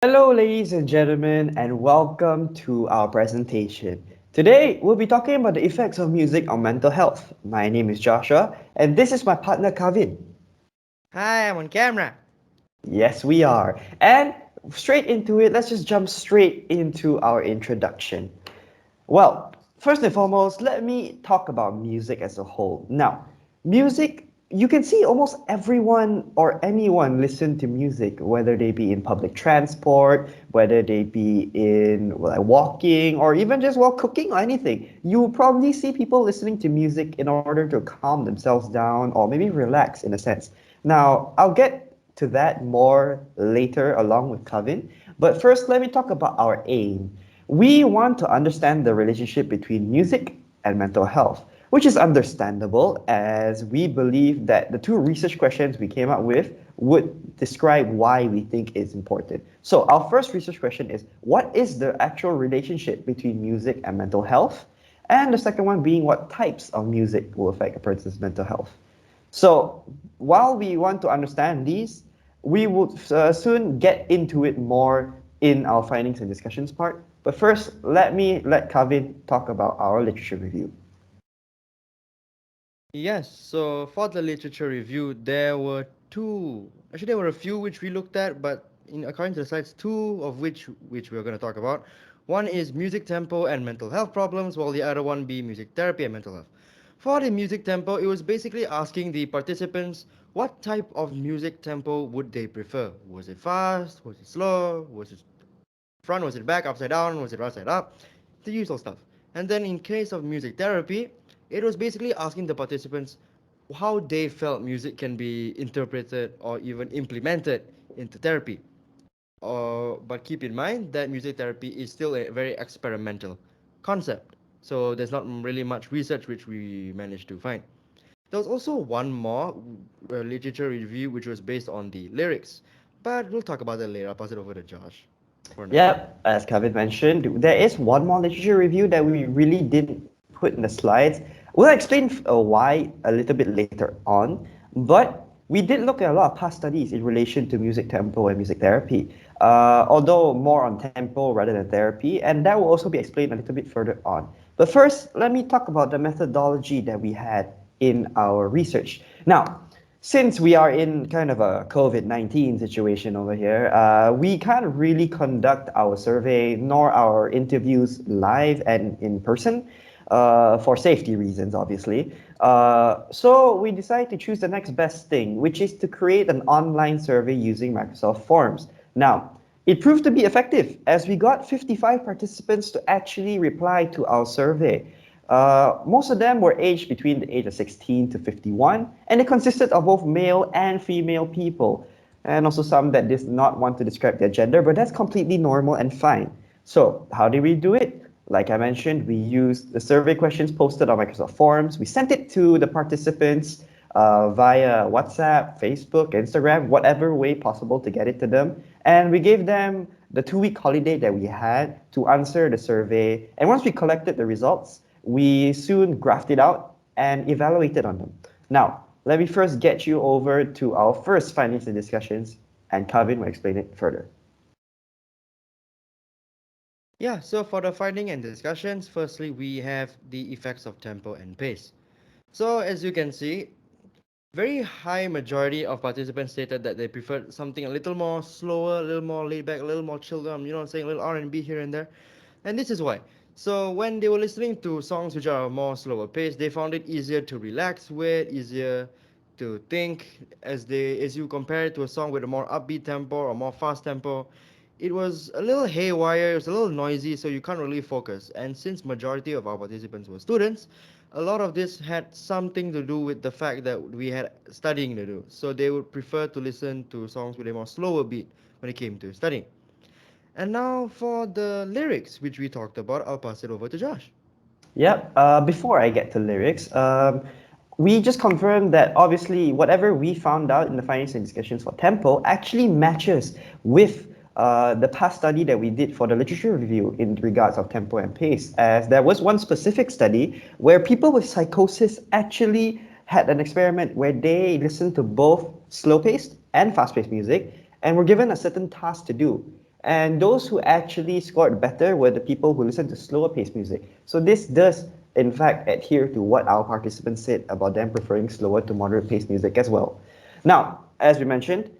Hello, ladies and gentlemen, and welcome to our presentation. Today, we'll be talking about the effects of music on mental health. My name is Joshua, and this is my partner Kavin. Hi, I'm on camera. Yes, we are. And straight into it, let's just jump straight into our introduction. Well, first and foremost, let me talk about music as a whole. Now, music, you can see almost everyone or anyone listen to music, whether they be in public transport, whether they be in walking, or even just while cooking or anything. You will probably see people listening to music in order to calm themselves down or maybe relax in a sense. Now, I'll get to that more later along with Kavin, but first let me talk about our aim. We want to understand the relationship between music and mental health, which is understandable as we believe that the two research questions we came up with would describe why we think it's important. So, our first research question is what is the actual relationship between music and mental health? And the second one being what types of music will affect a person's mental health. So, while we want to understand these, we would soon get into it more in our findings and discussions part. But first, let Kavin talk about our literature review. Yes, so for the literature review, there were two. Actually, there were a few which we looked at, but according to the slides, two of which we are going to talk about. One is music tempo and mental health problems, while the other one be music therapy and mental health. For the music tempo, it was basically asking the participants what type of music tempo would they prefer. Was it fast? Was it slow? Was it front? Was it back? Upside down? Was it right side up? The usual stuff. And then in case of music therapy, it was basically asking the participants how they felt music can be interpreted or even implemented into therapy. But keep in mind that music therapy is still a very experimental concept. So there's not really much research which we managed to find. There was also one more literature review which was based on the lyrics. But we'll talk about that later. I'll pass it over to Josh for now. Yep, as Kevin mentioned, there is one more literature review that we really didn't put in the slides. We'll explain why a little bit later on, but we did look at a lot of past studies in relation to music tempo and music therapy, although more on tempo rather than therapy, and that will also be explained a little bit further on. But first, let me talk about the methodology that we had in our research. Now, since we are in kind of a COVID-19 situation over here, we can't really conduct our survey nor our interviews live and in person for safety reasons, obviously. So we decided to choose the next best thing, which is to create an online survey using Microsoft Forms. Now, it proved to be effective as we got 55 participants to actually reply to our survey. Most of them were aged between the age of 16 to 51, and it consisted of both male and female people, and also some that did not want to describe their gender, but that's completely normal and fine. So, how did we do it? Like I mentioned, we used the survey questions posted on Microsoft Forms. We sent it to the participants via WhatsApp, Facebook, Instagram, whatever way possible to get it to them. And we gave them the 2 week holiday that we had to answer the survey. And once we collected the results, we soon graphed it out and evaluated on them. Now, let me first get you over to our first findings and discussions, and Kevin will explain it further. Yeah, so for the finding and discussions, firstly we have the effects of tempo and pace. So as you can see, very high majority of participants stated that they preferred something a little more slower, a little more laid back, a little more chilled down, you know what I'm saying, a little R&B here and there. And this is why. So when they were listening to songs which are more slower paced, they found it easier to relax with, easier to think as you compare it to a song with a more upbeat tempo or more fast tempo. It was a little haywire, it was a little noisy, so you can't really focus. And since majority of our participants were students, a lot of this had something to do with the fact that we had studying to do. So they would prefer to listen to songs with a more slower beat when it came to studying. And now for the lyrics, which we talked about, I'll pass it over to Josh. Yep. Before I get to lyrics, we just confirmed that obviously whatever we found out in the findings and discussions for tempo actually matches with the past study that we did for the literature review in regards of tempo and pace. As there was one specific study where people with psychosis actually had an experiment where they listened to both slow-paced and fast-paced music and were given a certain task to do. And those who actually scored better were the people who listened to slower paced music. So this does, in fact, adhere to what our participants said about them preferring slower to moderate paced music as well. Now, as we mentioned,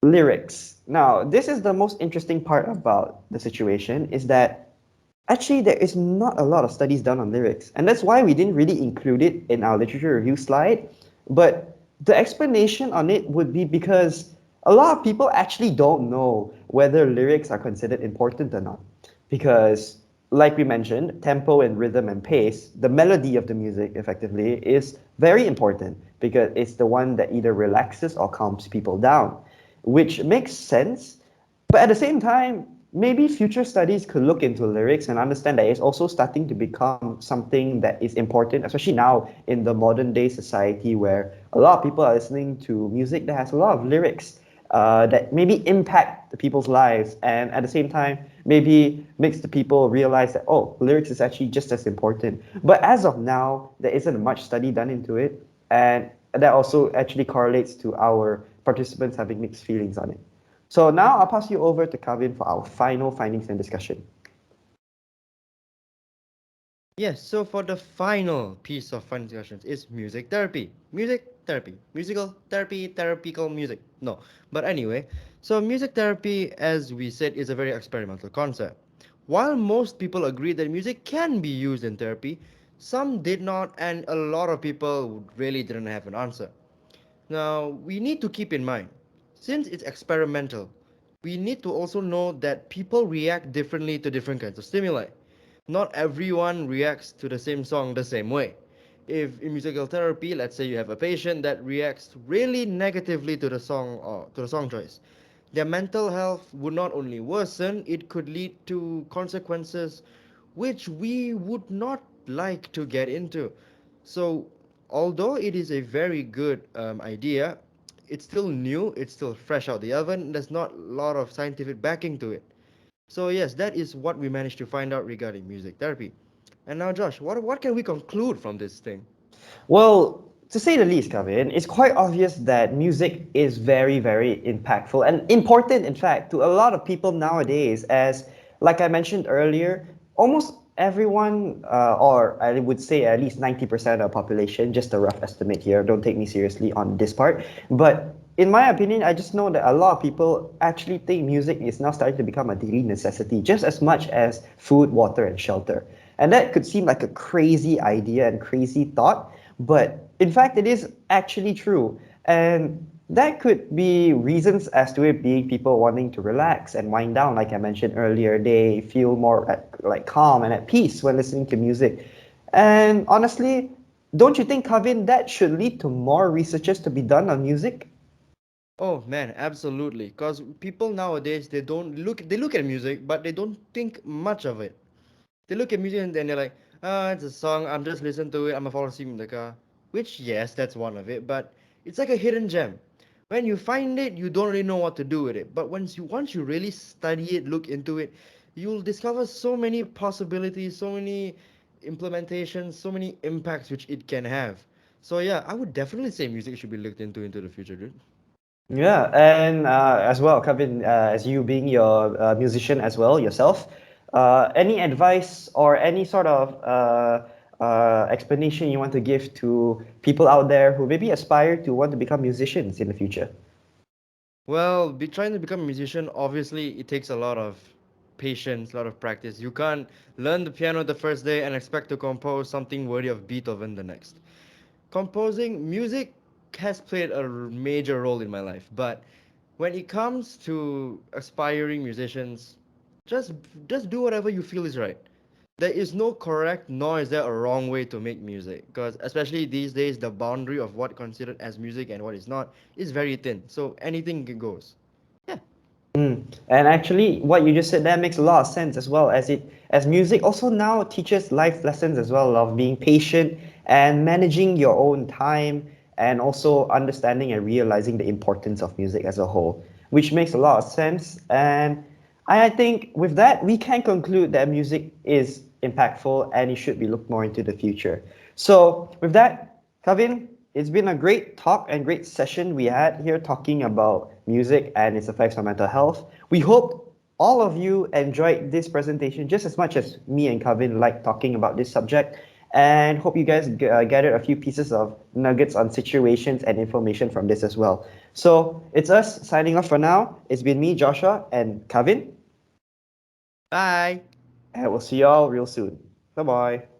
lyrics. Now, this is the most interesting part about the situation is that actually there is not a lot of studies done on lyrics. And that's why we didn't really include it in our literature review slide. But the explanation on it would be because a lot of people actually don't know whether lyrics are considered important or not. Because, like we mentioned, tempo and rhythm and pace, the melody of the music effectively is very important because it's the one that either relaxes or calms people down, which makes sense. But at the same time, maybe future studies could look into lyrics and understand that it's also starting to become something that is important, especially now in the modern day society where a lot of people are listening to music that has a lot of lyrics that maybe impact the people's lives, and at the same time maybe makes the people realize that oh, lyrics is actually just as important. But as of now, there isn't much study done into it, and that also actually correlates to our participants having mixed feelings on it. So now I'll pass you over to Kavin for our final findings and discussion. Yes, so for the final piece of fun discussions is music therapy. Music therapy. Musical therapy, therapical music. No. But anyway, so music therapy, as we said, is a very experimental concept. While most people agree that music can be used in therapy, some did not, and a lot of people really didn't have an answer. Now, we need to keep in mind, since it's experimental, we need to also know that people react differently to different kinds of stimuli. Not everyone reacts to the same song the same way. If in musical therapy, let's say you have a patient that reacts really negatively to the song or to the song choice, their mental health would not only worsen, it could lead to consequences which we would not like to get into. So, although it is a very good idea, it's still new, it's still fresh out the oven, there's not a lot of scientific backing to it. So, yes, that is what we managed to find out regarding music therapy. And now, Josh, what can we conclude from this thing? Well, to say the least, Kavin, it's quite obvious that music is very, very impactful and important, in fact, to a lot of people nowadays. As, like I mentioned earlier, almost everyone, or I would say at least 90% of the population, just a rough estimate here, don't take me seriously on this part, but in my opinion, I just know that a lot of people actually think music is now starting to become a daily necessity, just as much as food, water, and shelter. And that could seem like a crazy idea and crazy thought, but in fact, it is actually true. And that could be reasons as to it being people wanting to relax and wind down. Like I mentioned earlier, they feel more like calm and at peace when listening to music. And honestly, don't you think, Kavin, that should lead to more researches to be done on music? Oh man, absolutely. Because people nowadays they look at music, but they don't think much of it. They look at music and then they're like, ah, it's a song. I'm just listening to it. I'm gonna fall asleep in the car. Which yes, that's one of it, but it's like a hidden gem. When you find it, you don't really know what to do with it. But once you really study it, look into it, you'll discover so many possibilities, so many implementations, so many impacts which it can have. So yeah, I would definitely say music should be looked into the future, dude. Yeah, and as well, Kevin, as you being your musician as well yourself, any advice or any sort of explanation you want to give to people out there who maybe aspire to want to become musicians in the future? Well, trying to become a musician, obviously, it takes a lot of patience, a lot of practice. You can't learn the piano the first day and expect to compose something worthy of Beethoven the next. Composing music has played a major role in my life, but when it comes to aspiring musicians, just just do whatever you feel is right. There is no correct nor is there a wrong way to make music, because especially these days the boundary of what considered as music and what is not is very thin, so anything goes. Yeah. Mm. And actually, what you just said there makes a lot of sense as well, as music also now teaches life lessons as well of being patient and managing your own time and also understanding and realizing the importance of music as a whole, which makes a lot of sense. And I think with that, we can conclude that music is impactful and it should be looked more into the future. So with that, Kavin, it's been a great talk and great session we had here talking about music and its effects on mental health. We hope all of you enjoyed this presentation just as much as me and Kavin like talking about this subject. And hope you guys gathered a few pieces of nuggets on situations and information from this as well. So it's us signing off for now. It's been me, Joshua, and Kavin. Bye. And we'll see y'all real soon. Bye bye.